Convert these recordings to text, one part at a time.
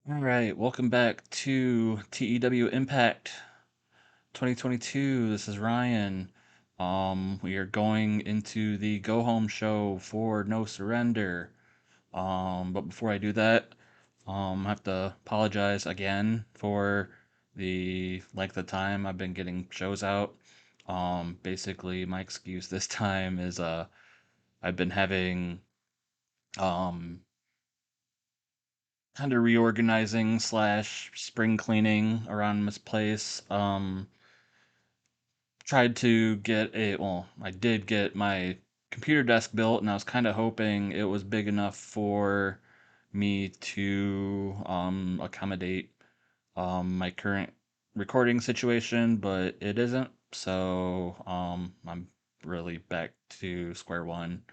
All right, welcome back to TEW Impact 2022. This is Ryan. We are going into the go home show for No Surrender. But before I do that, I have to apologize again for the length of time I've been getting shows out. Basically, my excuse this time is I've been having um kind of reorganizing slash spring cleaning around this place. Tried to get I did get my computer desk built, and I was kind of hoping it was big enough for me to accommodate my current recording situation, but it isn't. So I'm really back to square one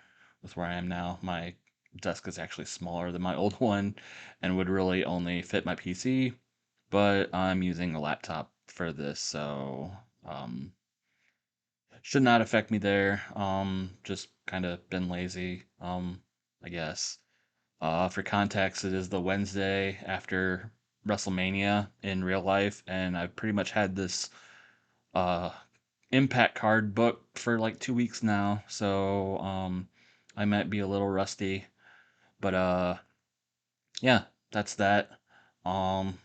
with where I am now. My desk is actually smaller than my old one and would really only fit my PC, but I'm using a laptop for this, so um, should not affect me there. Just kind of been lazy, I guess. For context, it is the Wednesday after WrestleMania in real life, and I've pretty much had this uh, Impact card booked for like 2 weeks now, so I might be a little rusty, but yeah, that's that. Um,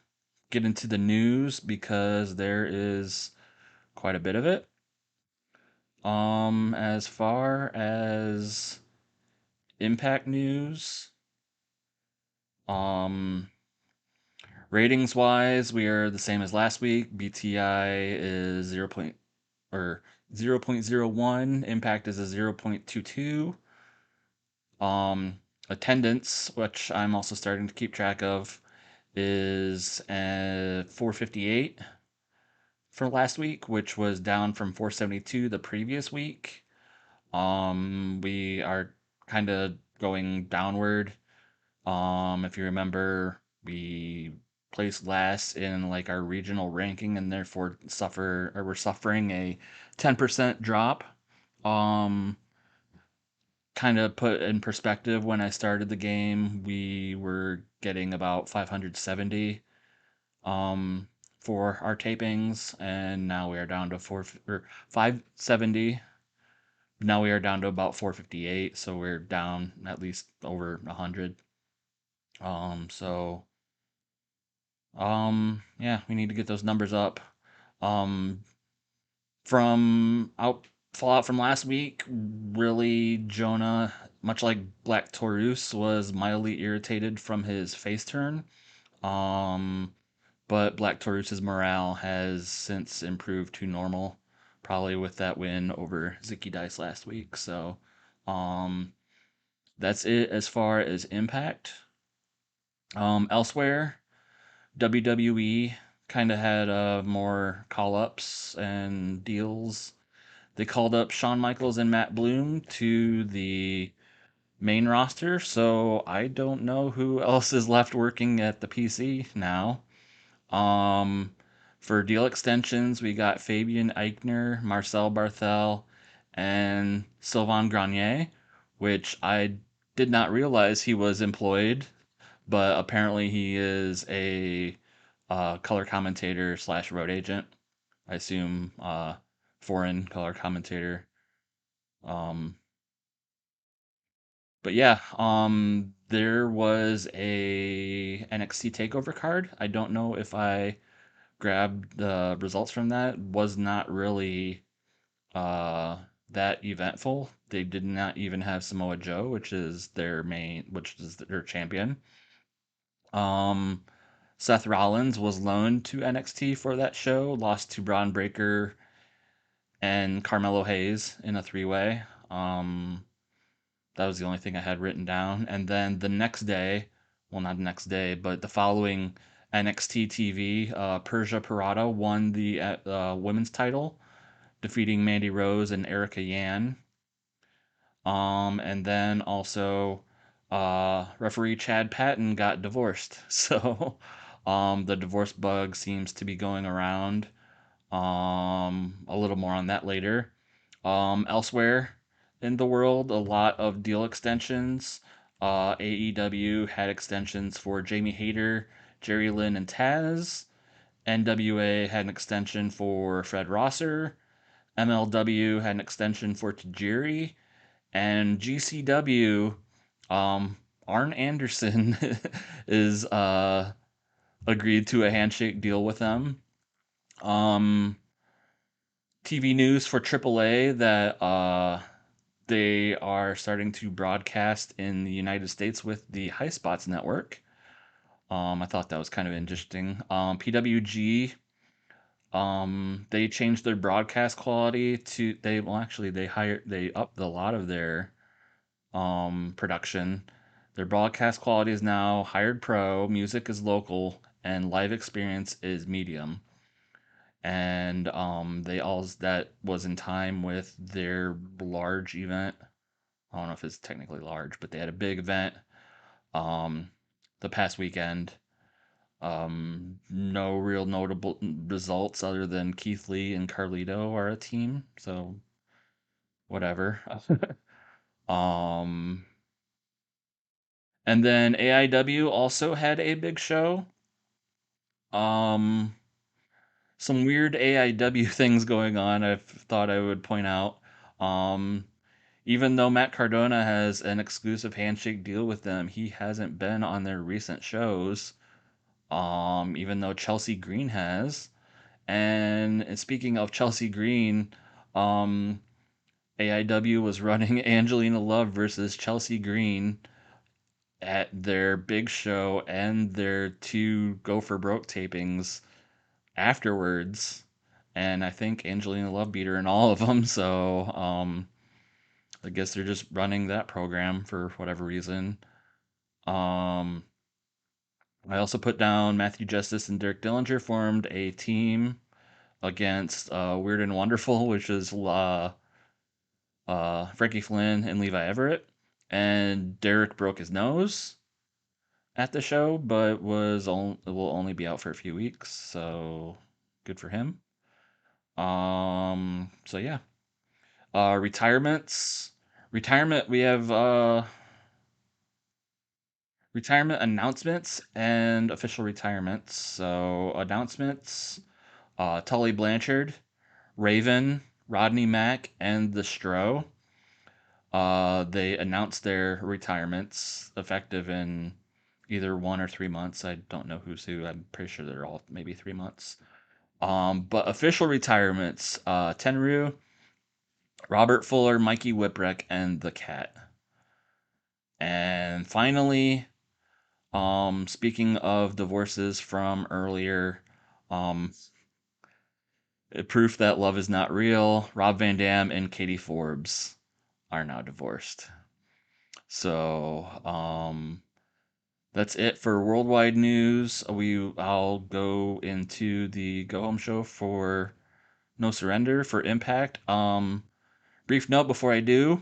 get into the news because there is quite a bit of it. As far as Impact news, um, ratings wise, we are the same as last week. BTI is 0.01. Impact is a 0.22. Um, attendance, which I'm also starting to keep track of, is 458 for last week, which was down from 472 the previous week. We are kind of going downward. If you remember, we placed last in like our regional ranking and therefore we're suffering a 10% drop. Um, kind of put in perspective, when I started the game, we were getting about 570 um for our tapings, and now we are down to 570. Now we are down to about 458, so we're down at least over 100. So yeah, we need to get those numbers up. Um, from out Fallout from last week, really Jonah, much like Black Taurus, was mildly irritated from his face turn. Um, but Black Taurus's morale has since improved to normal, probably with that win over Zicky Dice last week. So, um, that's it as far as Impact. Elsewhere, WWE kind of had more call ups and deals. They called up Shawn Michaels and Matt Bloom to the main roster, so I don't know who else is left working at the PC now. Um, for deal extensions, we got Fabian Eichner, Marcel Barthel, and Sylvain Grenier, which I did not realize he was employed, but apparently he is a color commentator slash road agent. I assume foreign color commentator. Um, but yeah, there was a NXT Takeover card. I don't know if I grabbed the results from that. Was not really uh that eventful. They did not even have Samoa Joe, which is their champion. Um, Seth Rollins was loaned to NXT for that show, lost to Braun Breaker and Carmelo Hayes in a three-way. That was the only thing I had written down. And then the next day, well, not the next day, but the following NXT TV, Persia Parada won the women's title, defeating Mandy Rose and Erica Yan. And then also, referee Chad Patton got divorced. So, the divorce bug seems to be going around. A little more on that later. Elsewhere in the world, a lot of deal extensions. AEW had extensions for Jamie Hayter Jerry Lynn and Taz. NWA had an extension for Fred Rosser. MLW had an extension for Tajiri. And GCW, Arn Anderson is agreed to a handshake deal with them. Um, TV news for AAA that they are starting to broadcast in the United States with the High Spots network. I thought that was kind of interesting. PWG, they changed their broadcast quality to they upped a lot of their production. Their broadcast quality is now hired pro, music is local, and live experience is medium. And they all that was in time with their large event. I don't know if it's technically large, but they had a big event um, the past weekend. No real notable results other than Keith Lee and Carlito are a team, so whatever. um, and then AIW also had a big show. Um, some weird AIW things going on. I thought I would point out. Um, Even though Matt Cardona has an exclusive handshake deal with them, he hasn't been on their recent shows. Even though Chelsea Green has. And speaking of Chelsea Green, um, AIW was running Angelina Love versus Chelsea Green at their big show and their two Go for Broke tapings afterwards. And I think Angelina Love beat her in all of them. So I guess they're just running that program for whatever reason. Um, I also put down Matthew Justice and Derek Dillinger formed a team against Weird and Wonderful, which is Frankie Flynn and Levi Everett. And Derek broke his nose at the show, but will only be out for a few weeks, so good for him. So yeah. Retirements. Retirement. We have retirement announcements and official retirements. So announcements: Tully Blanchard, Raven, Rodney Mack, and the Stro. They announced their retirements effective in either 1 or 3 months. I don't know who's who. I'm pretty sure they're all maybe 3 months. But official retirements: Tenryu, Robert Fuller, Mikey Whipwreck, and the Cat. And finally, speaking of divorces from earlier, um, proof that love is not real. Rob Van Dam and Katie Forbes are now divorced. So, that's it for worldwide news. I'll go into the go home show for No Surrender for Impact. Brief note before I do.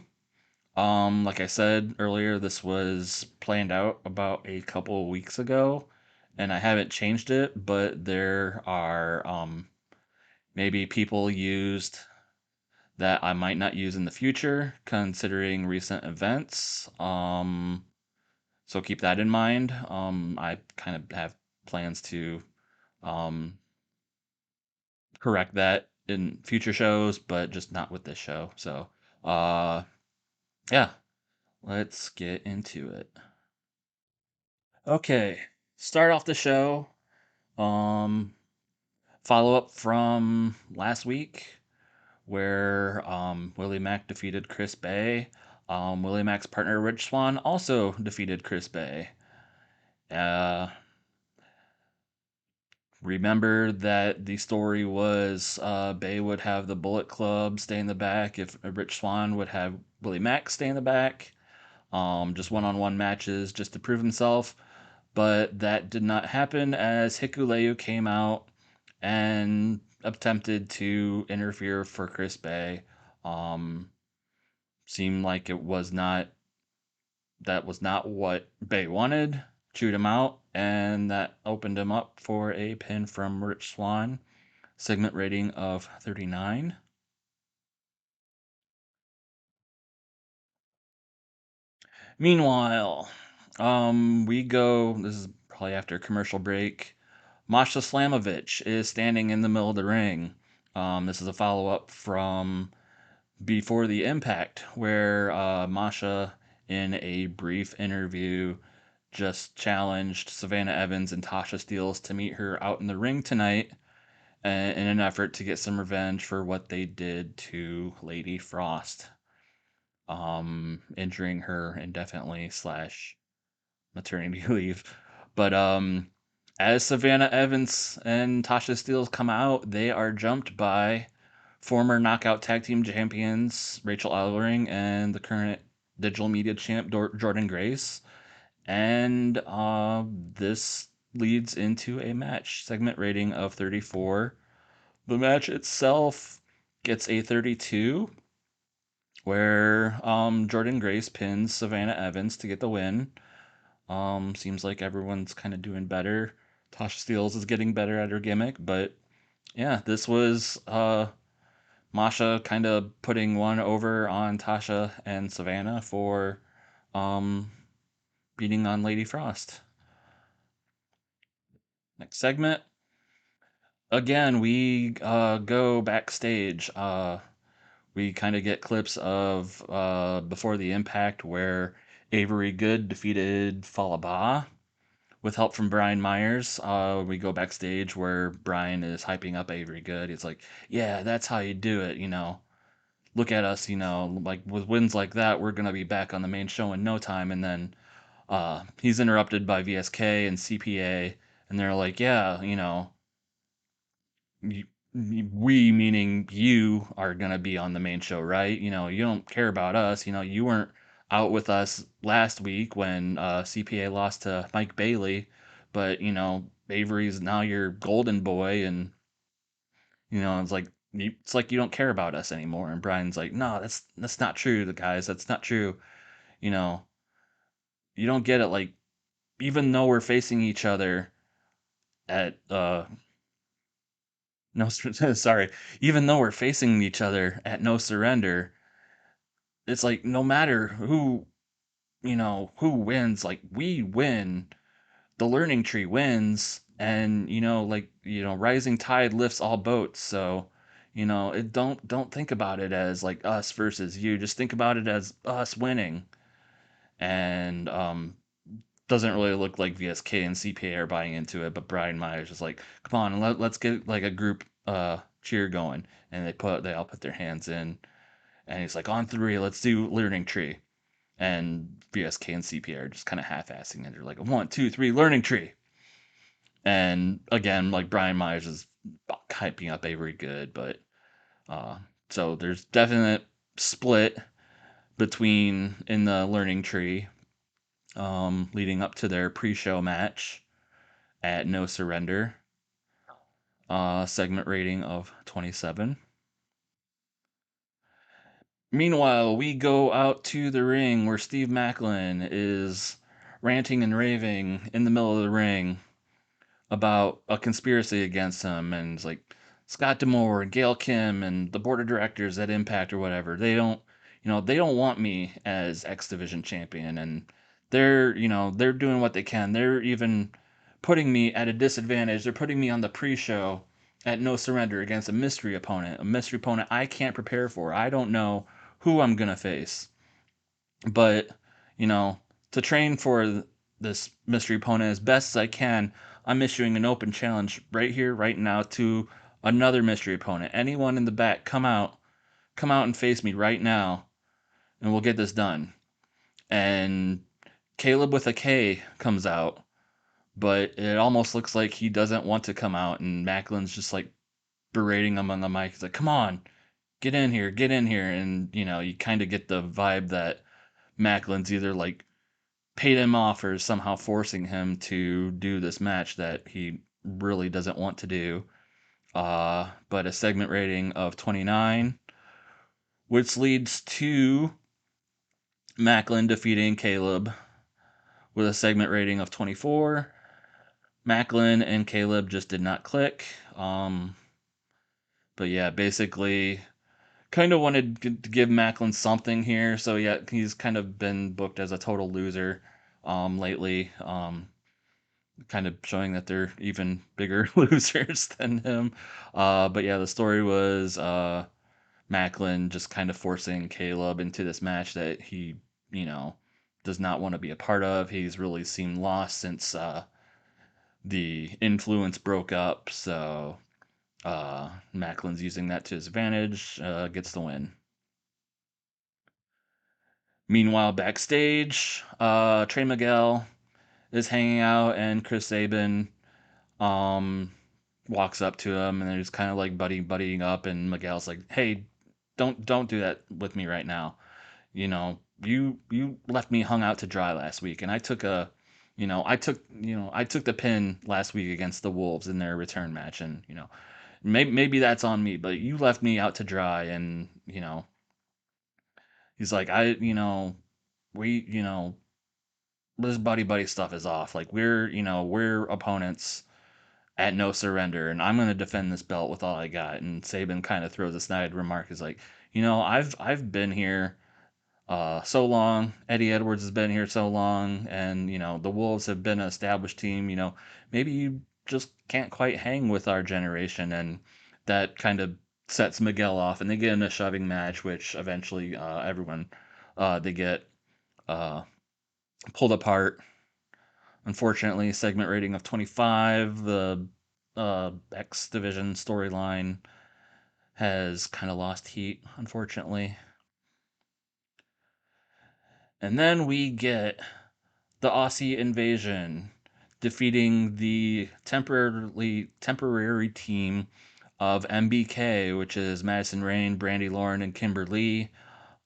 Like I said earlier, this was planned out about a couple of weeks ago, and I haven't changed it, but there are maybe people used that I might not use in the future, considering recent events. So keep that in mind. I kind of have plans to um, correct that in future shows, but just not with this show. So, uh, yeah, let's get into it. Okay, start off the show. Um, Follow up from last week where Willie Mack defeated Chris Bay. Willie Mack's partner Rich Swann also defeated Chris Bay. Uh, Remember that the story was Bay would have the Bullet Club stay in the back if Rich Swann would have Willie Mack stay in the back. Just one-on-one matches just to prove himself. But that did not happen as Hikuleu came out and attempted to interfere for Chris Bay. Um, Seemed like that was not what Bay wanted. Chewed him out, and that opened him up for a pin from Rich Swann. Segment rating of 39. Meanwhile, we go. This is probably after a commercial break. Masha Slamovich is standing in the middle of the ring. This is a follow up from before the impact, where Masha, in a brief interview, just challenged Savannah Evans and Tasha Steelz to meet her out in the ring tonight in an effort to get some revenge for what they did to Lady Frost, injuring her indefinitely slash maternity leave. But as Savannah Evans and Tasha Steelz come out, they are jumped by former Knockout Tag Team Champions Rachel Ellering and the current digital media champ Jordan Grace. And this leads into a match segment rating of 34. The match itself gets a 32, where Jordan Grace pins Savannah Evans to get the win. Seems like everyone's kind of doing better. Tasha Steelz is getting better at her gimmick, but yeah, this was Masha kind of putting one over on Tasha and Savannah for um, beating on Lady Frost. Next segment. Again, we go backstage. We kind of get clips of before the impact where Avery Good defeated Falaba with help from Brian Myers. We go backstage where Brian is hyping up Avery Good. He's like, "Yeah, that's how you do it, you know. Look at us, you know, like with wins like that, we're gonna be back on the main show in no time." And then he's interrupted by VSK and CPA, and they're like, "Yeah, you know, you, we meaning you are gonna be on the main show, right? You know, you don't care about us. You know, you weren't out with us last week when CPA lost to Mike Bailey, but you know, Avery's now your golden boy, and you know, it's like you don't care about us anymore." And Brian's like, "No, that's not true, the guys. That's not true. You know, you don't get it. Like, even though we're facing each other at no, sorry, even though we're facing each other at No Surrender, it's like no matter who, you know, who wins, like we win. The learning tree wins, and you know, like, you know, rising tide lifts all boats. So, you know, don't think about it as like us versus you. Just think about it as us winning. And doesn't really look like VSK and CPA are buying into it, but Brian Myers is like, "Come on, let's get like a group cheer going." And they all put their hands in, and he's like, "On three, let's do learning tree." And VSK and CPA are just kind of half-assing it. They're like, "One, two, three, learning tree." And again, like Brian Myers is hyping up Avery Good, but uh, so there's definite split between in the learning tree, leading up to their pre-show match at No Surrender. Segment rating of 27. Meanwhile, we go out to the ring where Steve Macklin is ranting and raving in the middle of the ring about a conspiracy against him, and it's like Scott D'Amore and Gail Kim and the board of directors at Impact or whatever. They don't, you know, they don't want me as X Division champion, and they're doing what they can. They're even putting me at a disadvantage. They're putting me on the pre-show at No Surrender against a mystery opponent I can't prepare for. I don't know who I'm gonna face, but you know, to train for this mystery opponent as best as I can, I'm issuing an open challenge right here, right now, to another mystery opponent. Anyone in the back, come out and face me right now, and we'll get this done. And Caleb with a K comes out, but it almost looks like he doesn't want to come out, and Macklin's just like berating him on the mic. He's like, "Come on, get in here," and you know, you kind of get the vibe that Macklin's either like paid him off or somehow forcing him to do this match that he really doesn't want to do. But a segment rating of 29, which leads to Macklin defeating Caleb with a segment rating of 24. Macklin and Caleb just did not click. But yeah, basically, kind of wanted to give Macklin something here. So yeah, he's kind of been booked as a total loser lately. kind of showing that they're even bigger losers than him. But yeah, the story was Macklin just kind of forcing Caleb into this match that he, you know, does not want to be a part of. He's really seemed lost since the influence broke up. So Macklin's using that to his advantage, gets the win. Meanwhile, backstage, Trey Miguel is hanging out, and Chris Sabin um, walks up to him, and they're just kind of like buddying up. And Miguel's like, "Hey, don't do that with me right now. You left me hung out to dry last week, and I took the pin last week against the Wolves in their return match, and maybe that's on me, but you left me out to dry, and he's like, we, this buddy stuff is off. Like we're opponents at no surrender, and I'm gonna defend this belt with all I got." And Sabin kind of throws a snide remark, is like, I've been here so long. Eddie Edwards has been here so long, and the Wolves have been an established team. Maybe you just can't quite hang with our generation, and that kind of sets Miguel off, and they get in a shoving match, which eventually everyone they get uh, pulled apart. Unfortunately, segment rating of 25. The X Division storyline has kind of lost heat, unfortunately. And then we get the Aussie invasion, defeating the temporary team of MBK, which is Madison Rain, Brandy Lauren, and Kimberly.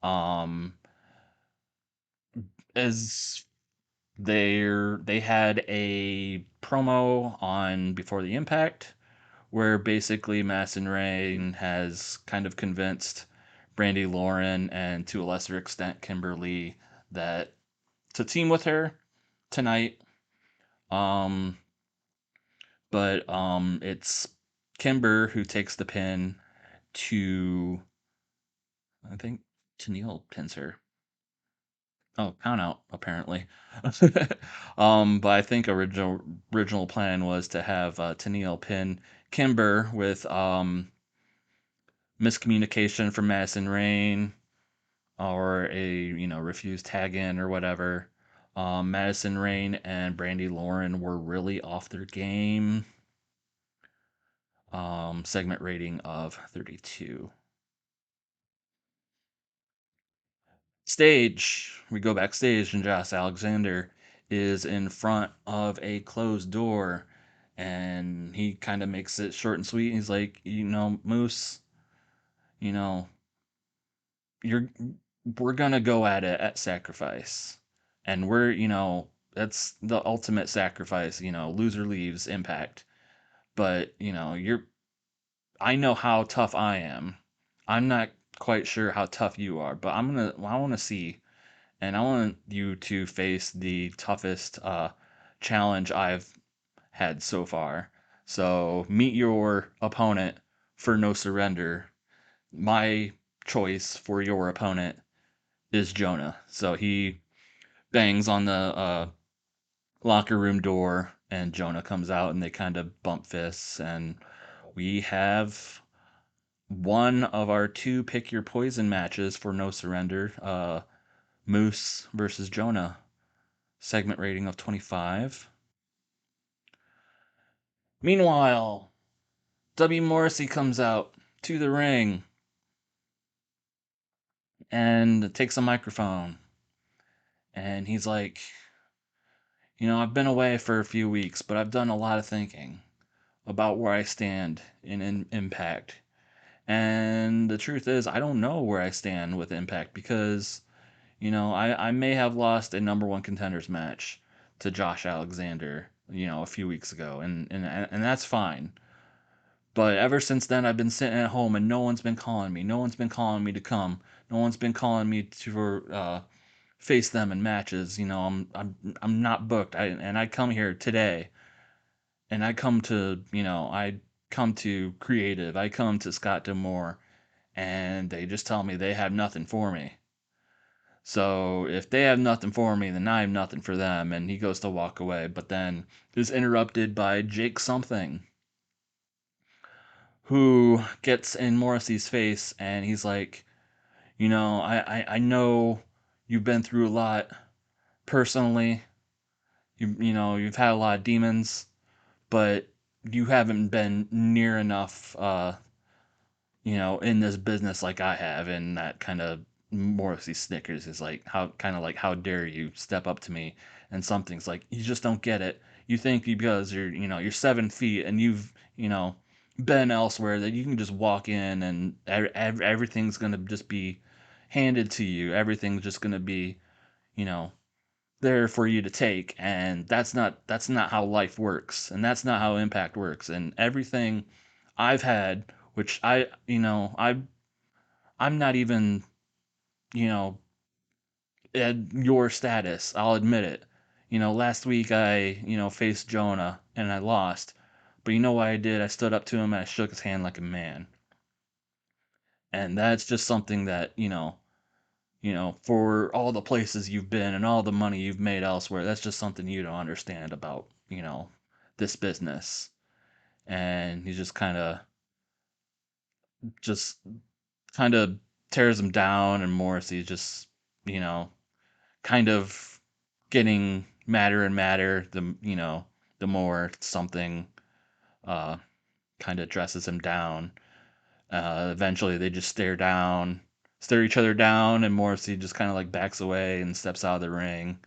Um, as they had a promo on Before the Impact, where basically Madison Rain has kind of convinced Brandy Lauren and to a lesser extent Kimberly that to team with her tonight. Um, but it's Kimber who takes the pin to, I think, Tennille pins her. Oh, count out apparently. But I think original plan was to have Tennille pin Kimber with miscommunication from Madison Rain, or a refused tag in or whatever. Madison Rain and Brandy Lauren were really off their game. Segment rating of 32. Stage. We go backstage, and Josh Alexander is in front of a closed door, and he kind of makes it short and sweet. He's like, Moose, you know, you're we're gonna go at it at sacrifice, and that's the ultimate sacrifice. Loser leaves Impact, but you're I know how tough I am. I'm not quite sure how tough you are, but I want to see, and I want you to face the toughest challenge I've had so far. So meet your opponent for no surrender. My choice for your opponent is Jonah. So he bangs on the locker room door, and Jonah comes out, and they kind of bump fists, and we have one of our two pick your poison matches for no surrender. Moose versus Jonah. Segment rating of 25. Meanwhile, W. Morrissey comes out to the ring and takes a microphone. And he's like, I've been away for a few weeks, but I've done a lot of thinking about where I stand in Impact. And the truth is, I don't know where I stand with Impact because, I may have lost a number one contenders match to Josh Alexander, a few weeks ago, and that's fine. But ever since then, I've been sitting at home, and no one's been calling me. No one's been calling me to come. No one's been calling me to face them in matches. I'm not booked. And I come here today, and I come to Creative. I come to Scott Demore, and they just tell me they have nothing for me. So if they have nothing for me, then I have nothing for them. And he goes to walk away, but then is interrupted by Jake something, who gets in Morrissey's face, and he's like, I know you've been through a lot personally. You've had a lot of demons, but you haven't been near enough, in this business like I have. And that kind of Morrissey snickers is like, how dare you step up to me? And something's like, you just don't get it. You think because you're 7 feet and you've, been elsewhere, that you can just walk in and everything's gonna just be handed to you. Everything's just gonna be, you know, there for you to take. And that's not how life works, and that's not how impact works. And everything I've had, which I'm not even, you know, at your status. I'll admit it. Last week I, faced Jonah and I lost. But you know what I did? I stood up to him and I shook his hand like a man. And that's just something that, for all the places you've been and all the money you've made elsewhere, that's just something you don't understand about, this business. And he just kind of tears him down, and Morrissey just, you know, kind of getting madder and madder, the more something uh kind of dresses him down. Eventually they just stare each other down, and Morrissey just kind of like backs away and steps out of the ring.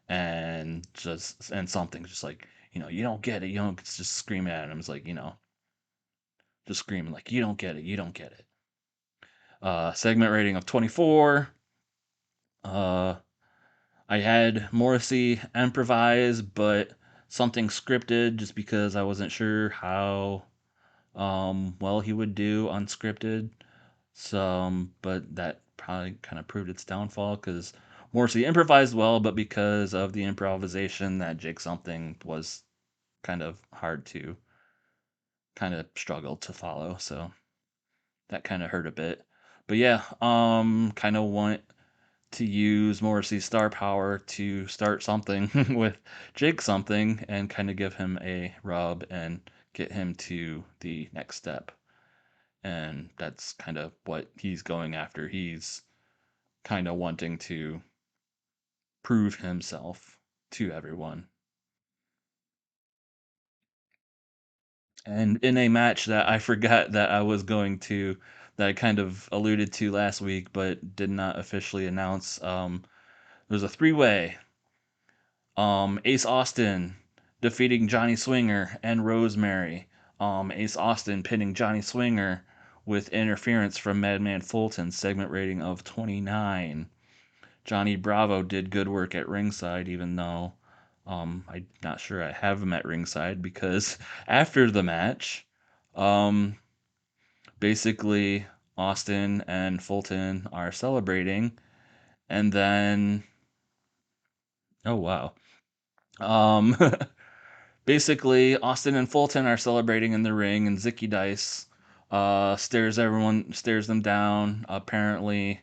And something's just like, you don't get it, it's just screaming at him. It's like, just screaming like, you don't get it, you don't get it. Segment rating of 24. uh I had Morrissey improvise, but something scripted, just because I wasn't sure how well he would do unscripted. But that probably kind of proved its downfall, because Morrissey improvised well, but because of the improvisation, that Jake something was kind of hard to kind of struggle to follow. So that kind of hurt a bit. But yeah, kind of want to use Morrissey's star power to start something with Jake something, and kind of give him a rub and get him to the next step. And that's kind of what he's going after. He's kind of wanting to prove himself to everyone. And in a match that I forgot that I was going to, that I kind of alluded to last week but did not officially announce, there's a three-way. Ace Austin defeating Johnny Swinger and Rosemary. Ace Austin pinning Johnny Swinger with interference from Madman Fulton, segment rating of 29. Johnny Bravo did good work at ringside, even though I'm not sure I have him at ringside, because after the match, um, basically Austin and Fulton are celebrating, and then, oh wow, um, basically Austin and Fulton are celebrating in the ring, and Zicky Dice stares them down apparently.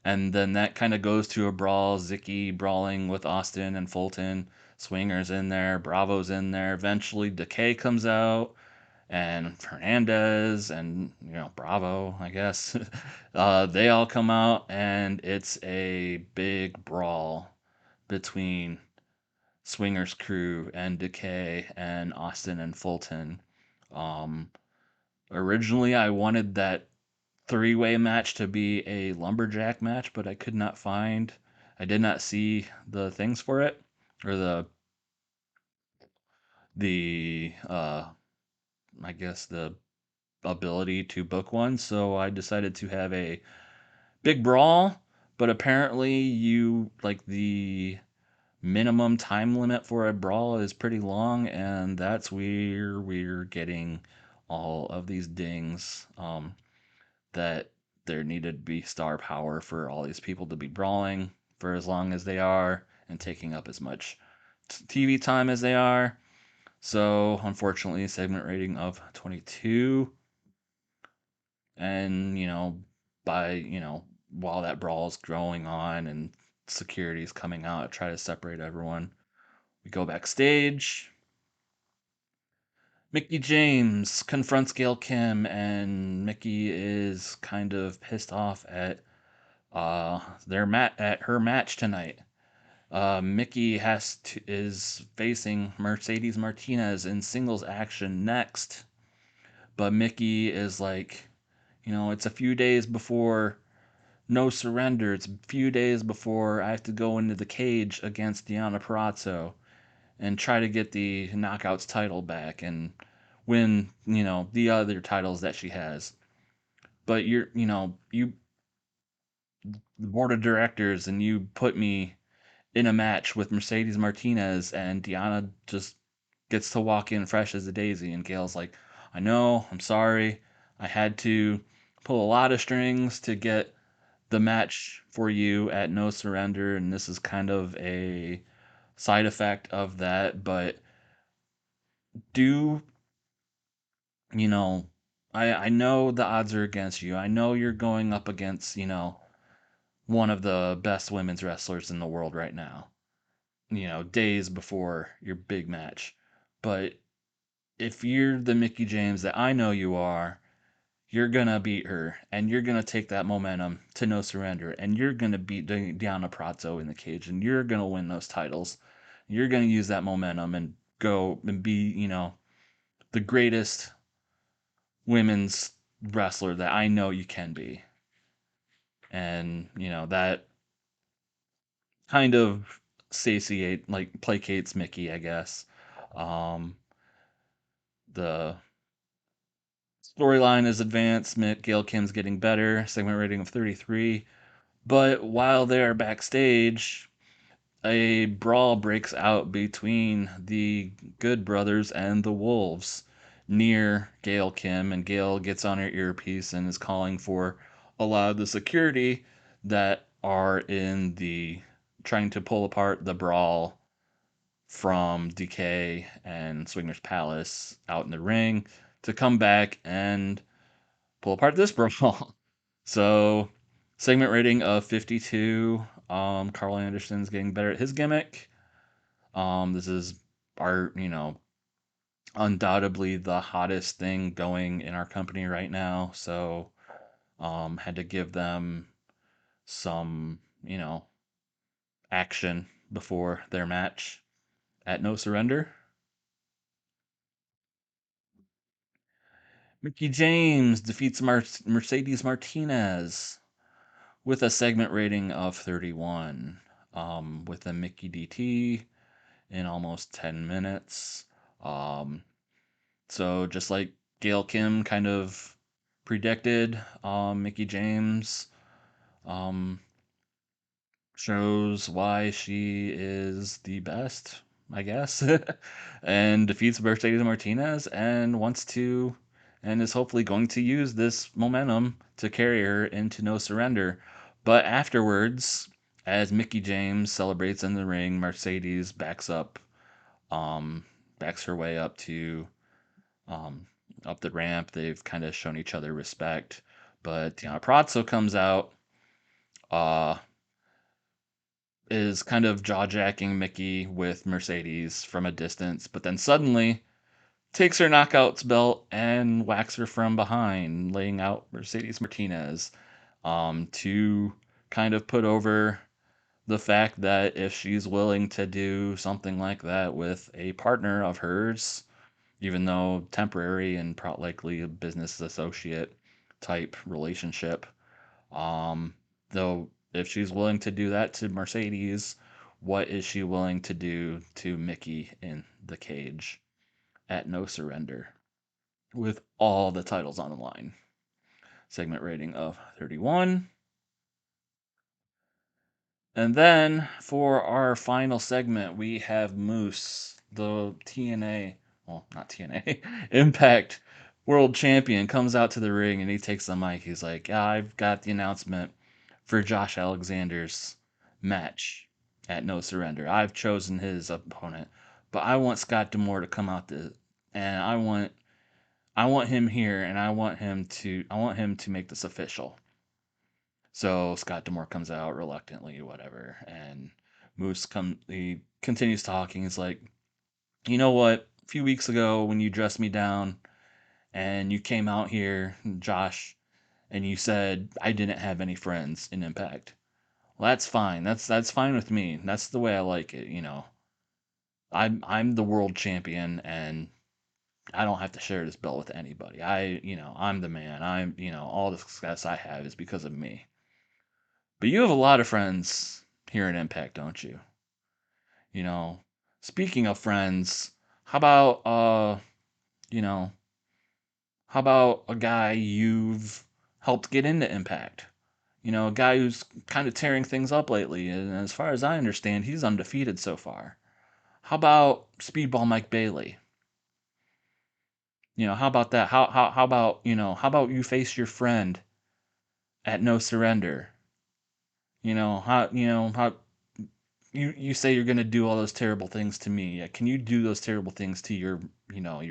And then that kind of goes to a brawl. Zicky brawling with Austin and Fulton. Swinger's in there. Bravo's in there. Eventually, Decay comes out, and Fernandez, and Bravo, I guess. They all come out, and it's a big brawl between Swinger's crew and Decay and Austin and Fulton. Um, Originally, I wanted that three-way match to be a lumberjack match, but I did not see the things for it, or the I guess the ability to book one. So I decided to have a big brawl. But apparently, the minimum time limit for a brawl is pretty long, and that's where we're getting all of these dings. That there needed to be star power for all these people to be brawling for as long as they are, and taking up as much TV time as they are. So, unfortunately, segment rating of 22. And, by, while that brawl is going on and security's coming out, try to separate everyone. We go backstage. Mickie James confronts Gail Kim, and Mickie is kind of pissed off at at her match tonight. Mickie is facing Mercedes Martinez in singles action next, but Mickie is like, it's a few days before No Surrender. It's a few days before I have to go into the cage against Deonna Purrazzo and try to get the Knockouts title back and win, the other titles that she has. But the board of directors, and you put me in a match with Mercedes Martinez, and Deanna just gets to walk in fresh as a daisy. And Gail's like, I know, I'm sorry. I had to pull a lot of strings to get the match for you at No Surrender, and this is kind of a side effect of that. But do, you know, I know the odds are against you. I know you're going up against, one of the best women's wrestlers in the world right now, days before your big match. But if you're the Mickie James that I know you are, you're gonna beat her, and you're gonna take that momentum to No Surrender, and you're gonna beat Deonna Pratto in the cage, and you're gonna win those titles. You're gonna use that momentum and go and be, the greatest women's wrestler that I know you can be. And, that kind of placates Mickie, I guess. Um, the storyline is advanced. Gail Kim's getting better. Segment rating of 33. But while they're backstage, a brawl breaks out between the Good Brothers and the Wolves near Gail Kim, and Gail gets on her earpiece and is calling for a lot of the security that are in the trying to pull apart the brawl from Decay and Swingers Palace out in the ring to come back and pull apart this brawl. So, segment rating of 52. Carl Anderson's getting better at his gimmick. This is our, undoubtedly the hottest thing going in our company right now. So, had to give them some, action before their match at No Surrender. Mickie James defeats Mercedes Martinez with a segment rating of 31, with a Mickie DT in almost 10 minutes. Um, so just like Gail Kim kind of predicted, Mickie James um, shows why she is the best, I guess, and defeats Mercedes Martinez and is hopefully going to use this momentum to carry her into No Surrender. But afterwards, as Mickie James celebrates in the ring, Mercedes um, backs her way um, up the ramp. They've kind of shown each other respect. But Prazzo comes out, uh, is kind of jaw jacking Mickie with Mercedes from a distance, but then suddenly takes her knockouts belt and whacks her from behind, laying out Mercedes Martinez, to kind of put over the fact that if she's willing to do something like that with a partner of hers, even though temporary and likely a business associate type relationship, um, though, if she's willing to do that to Mercedes, what is she willing to do to Mickie in the cage at No Surrender with all the titles on the line? Segment rating of 31. And then for our final segment, we have Moose, the TNA, well, not TNA, Impact World Champion, comes out to the ring and he takes the mic. He's like, yeah, I've got the announcement for Josh Alexander's match at No Surrender. I've chosen his opponent, but I want Scott D'Amore to come out and I want him here, and I want him to make this official. So Scott Demore comes out reluctantly, whatever, and he continues talking. He's like, you know what? A few weeks ago when you dressed me down and you came out here, Josh, and you said I didn't have any friends in Impact. Well, that's fine. That's fine with me. That's the way I like it, you know. I'm the world champion and I don't have to share this belt with anybody. I'm the man. All the success I have is because of me. But you have a lot of friends here in Impact, don't you? You know, speaking of friends, how about you know, how about a guy you've helped get into Impact? A guy who's kind of tearing things up lately, and as far as I understand, he's undefeated so far. How about Speedball Mike Bailey? How about that? How about you face your friend at No Surrender? How you say you're gonna do all those terrible things to me. Yeah, can you do those terrible things to your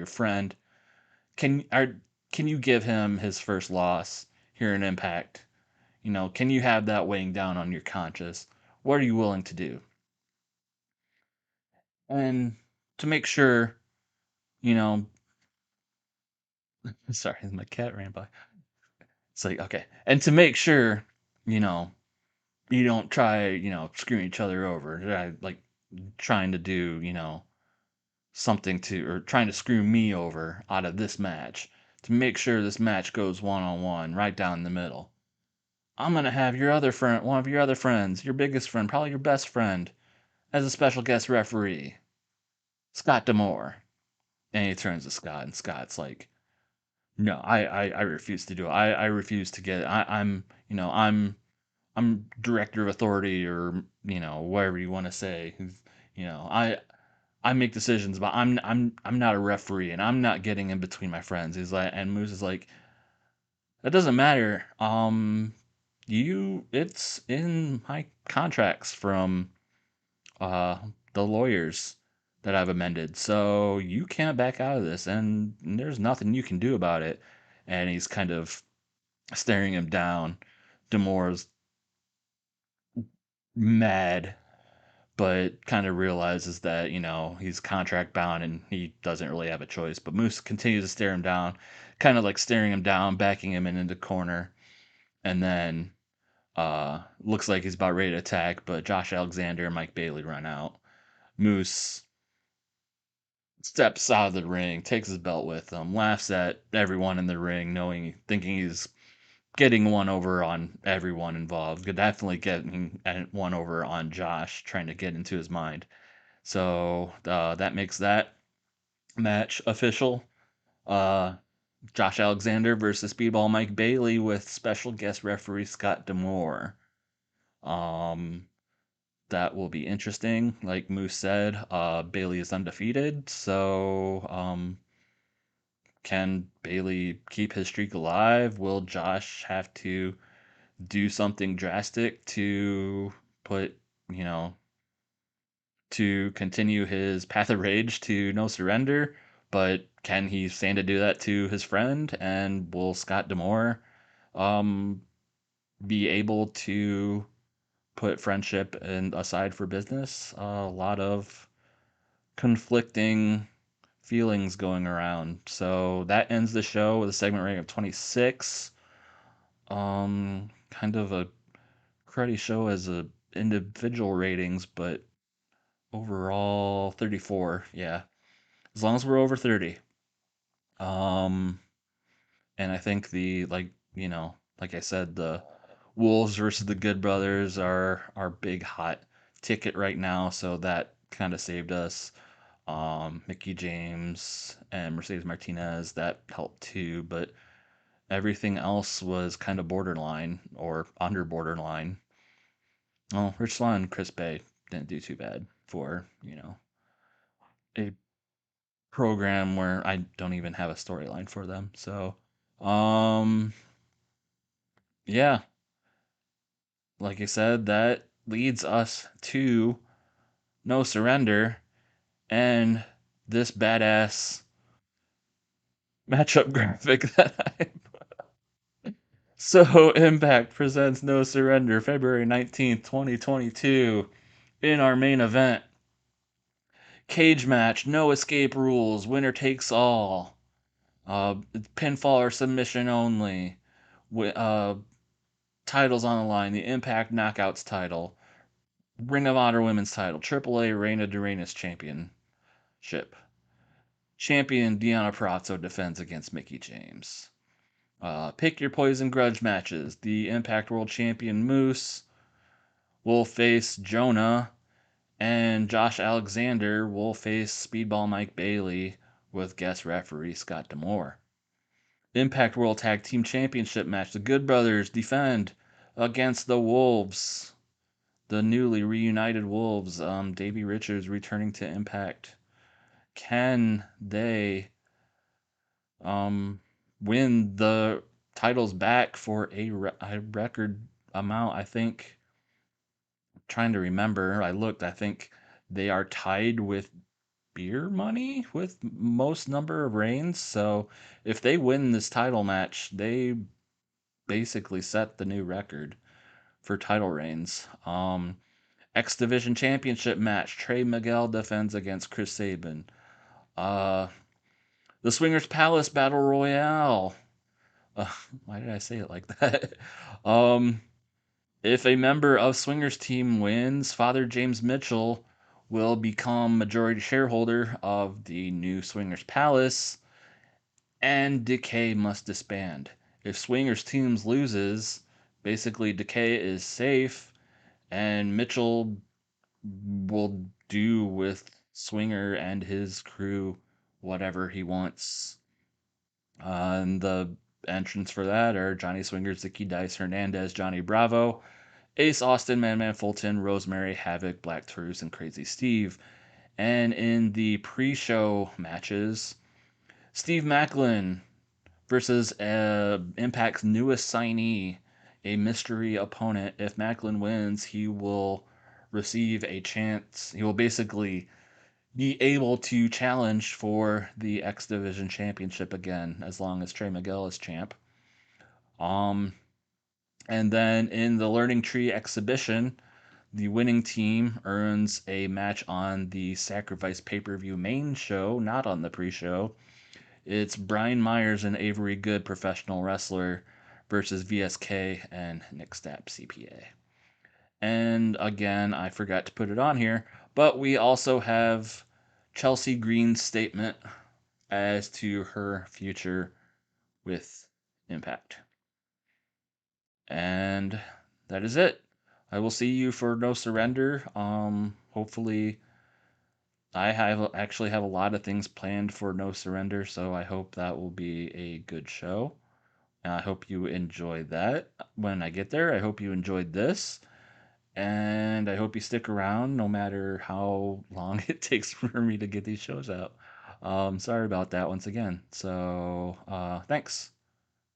friend? Can are can you give him his first loss here in Impact? Can you have that weighing down on your conscience? What are you willing to do? And to make sure, you know, sorry, my cat ran by. It's like, okay. And to make sure, you know, you don't try, screwing each other over. Like trying to do, something to, or trying to screw me over out of this match to make sure this match goes one on one right down the middle. I'm going to have your other friend, one of your other friends, your biggest friend, probably your best friend, as a special guest referee, Scott Demore. And he turns to Scott, and Scott's like, no, I refuse to do it. I refuse to get it. I'm director of authority or whatever you want to say. I make decisions, but I'm not a referee and I'm not getting in between my friends. He's like, and Moose is like, that doesn't matter. It's in my contracts from uh the lawyers that I've amended, so you can't back out of this, and there's nothing you can do about it. And he's kind of staring him down. Demore's mad, but kind of realizes that he's contract bound and he doesn't really have a choice. But Moose continues to stare him down, kind of like staring him down, backing him into the corner, and then looks like he's about ready to attack. But Josh Alexander and Mike Bailey run out. Moose steps out of the ring, takes his belt with him, laughs at everyone in the ring, thinking he's getting one over on everyone involved. Definitely getting one over on Josh, trying to get into his mind. So that makes that match official. Uh, Josh Alexander versus Speedball Mike Bailey with special guest referee Scott Demore. Um, that will be interesting. Like Moose said, Bailey is undefeated. So can Bailey keep his streak alive? Will Josh have to do something drastic to put, you know, to continue his path of rage to no surrender? But can he stand to do that to his friend? And will Scott Demore um, be able to put friendship and aside for business? A lot of conflicting feelings going around. So that ends the show with a segment rating of 26. Kind of a cruddy show as a individual ratings, but overall 34. Yeah, as long as we're over 30. Um, and I think like I said, the Wolves versus the Good Brothers are our big hot ticket right now, so that kind of saved us. Mickie James and Mercedes Martinez, that helped too, but everything else was kind of borderline or under borderline. Well, Rich Swann and Chris Bay didn't do too bad for, a program where I don't even have a storyline for them. So, um, yeah, like I said, that leads us to No Surrender and this badass matchup graphic that So Impact presents No Surrender February 19th, 2022. In our main event, cage match, no escape rules, winner takes all. Pinfall or submission only. Titles on the line, the Impact Knockouts title, Ring of Honor Women's title, AAA Reina de Reinas Championship. Champion Deanna Prazo defends against Mickie James. Pick your poison grudge matches. The Impact World Champion Moose will face Jonah, and Josh Alexander will face Speedball Mike Bailey with guest referee Scott D'Amore. Impact World Tag Team Championship match. The Good Brothers defend against the Wolves, the newly reunited Wolves. Davey Richards returning to Impact. Can they win the titles back for a record amount? I think, trying to remember, I looked, I think they are tied with beer money with most number of reigns. So if they win this title match, they basically set the new record for title reigns. X Division Championship match. Trey Miguel defends against Chris Sabin. Uh, the Swingers Palace Battle Royale. Uh, why did I say it like that? um, if a member of Swingers team wins, Father James Mitchell will become majority shareholder of the new Swingers Palace, and Decay must disband. If Swingers teams loses, basically Decay is safe, and Mitchell will do with Swinger and his crew whatever he wants. And the entrants for that are Johnny Swinger, Zicky Dice, Hernandez, Johnny Bravo, Ace Austin, Man Fulton, Rosemary, Havoc, Black Taurus, and Crazy Steve. And in the pre-show matches, Steve Macklin versus Impact's newest signee, a mystery opponent. If Macklin wins, he will receive a chance. He will basically be able to challenge for the X Division Championship again, as long as Trey Miguel is champ. Um, and then in the Learning Tree exhibition, the winning team earns a match on the Sacrifice pay per view main show, not on the pre show. It's Brian Myers and Avery Good, professional wrestler, versus VSK and Nick Stapp, CPA. And again, I forgot to put it on here, but we also have Chelsea Green's statement as to her future with Impact. And that is it. I will see you for No Surrender. Hopefully, I actually have a lot of things planned for No Surrender, so I hope that will be a good show. And I hope you enjoy that when I get there. I hope you enjoyed this. And I hope you stick around no matter how long it takes for me to get these shows out. Sorry about that once again. So, thanks.